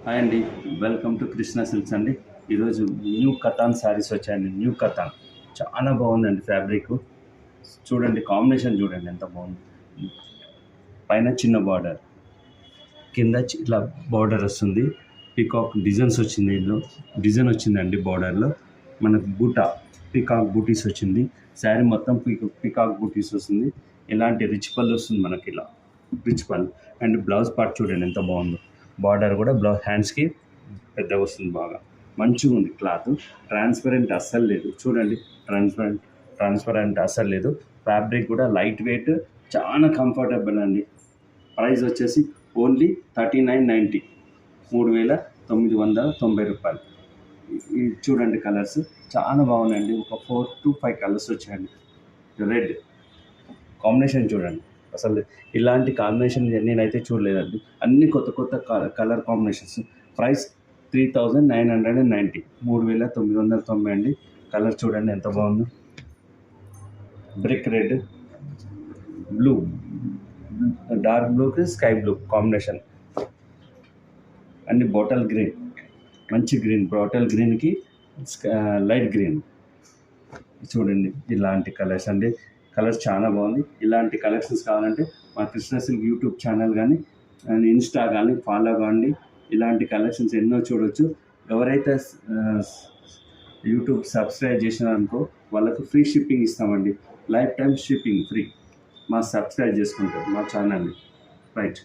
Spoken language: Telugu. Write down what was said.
హాయ్ అండి, వెల్కమ్ టు కృష్ణ సిల్క్స్ అండి. ఈరోజు న్యూ కతాన్ శారీస్ వచ్చాయండి. న్యూ కతాన్ చాలా బాగుందండి. ఫ్యాబ్రిక్ చూడండి, కాంబినేషన్ చూడండి ఎంత బాగుంది. పైన చిన్న బార్డర్, కింద ఇట్లా బార్డర్ వస్తుంది. పికాక్ డిజైన్స్ వచ్చింది, డిజైన్ వచ్చిందండి బార్డర్లో. మనకు బూటా పికాక్ బూటీస్ వచ్చింది. శారీ మొత్తం పికాక్ బూటీస్ వస్తుంది. ఇలాంటి రిచ్ పళ్ళు వస్తుంది మనకి, ఇలా రిచ్ పళ్ళు. అండ్ బ్లౌజ్ పార్ట్ చూడండి ఎంత బాగుందో. బార్డర్ కూడా బ్లౌజ్ హ్యాండ్స్కి పెద్దగా వస్తుంది. బాగా మంచిగా ఉంది. క్లాత్ ట్రాన్స్పరెంట్ అస్సలు లేదు. చూడండి, ట్రాన్స్పరెంట్ అస్సలు లేదు. ఫ్యాబ్రిక్ కూడా లైట్ వెయిట్, చాలా కంఫర్టబుల్ అండి. ప్రైస్ వచ్చేసి ఓన్లీ 3990, 3990 రూపాయలు. ఇది చూడండి, కలర్స్ చాలా బాగున్నాయండి. ఒక 4 to 5 కలర్స్ వచ్చాయండి. రెడ్ కాంబినేషన్ చూడండి, అసలు ఇలాంటి కాంబినేషన్ నేనైతే చూడలేదండి. అన్ని కొత్త కొత్త కలర్ కాంబినేషన్స్. ప్రైస్ 3990, 3990 అండి. కలర్ చూడండి ఎంత బాగుందో. బ్రిక్ రెడ్, బ్లూ, డార్క్ బ్లూకి స్కై బ్లూ కాంబినేషన్. అన్ని బాటిల్ గ్రీన్, మంచి గ్రీన్, బాటిల్ గ్రీన్కి లైట్ గ్రీన్. చూడండి, ఇలాంటి కలర్స్ అండి. కలర్స్ చాలా బాగుంది. ఇలాంటి కలెక్షన్స్ కావాలంటే మా కృష్ణ సిల్క్ యూట్యూబ్ ఛానల్ కానీ ఇన్స్టా కానీ ఫాలో కావండి. ఇలాంటి కలెక్షన్స్ ఎన్నో చూడవచ్చు. ఎవరైతే యూట్యూబ్ సబ్స్క్రైబ్ చేసినారనుకో వాళ్ళకు ఫ్రీ షిప్పింగ్ ఇస్తామండి. Life time shipping free. మా సబ్స్క్రైబ్ చేసుకుంటారు మా ఛానల్ని. రైట్.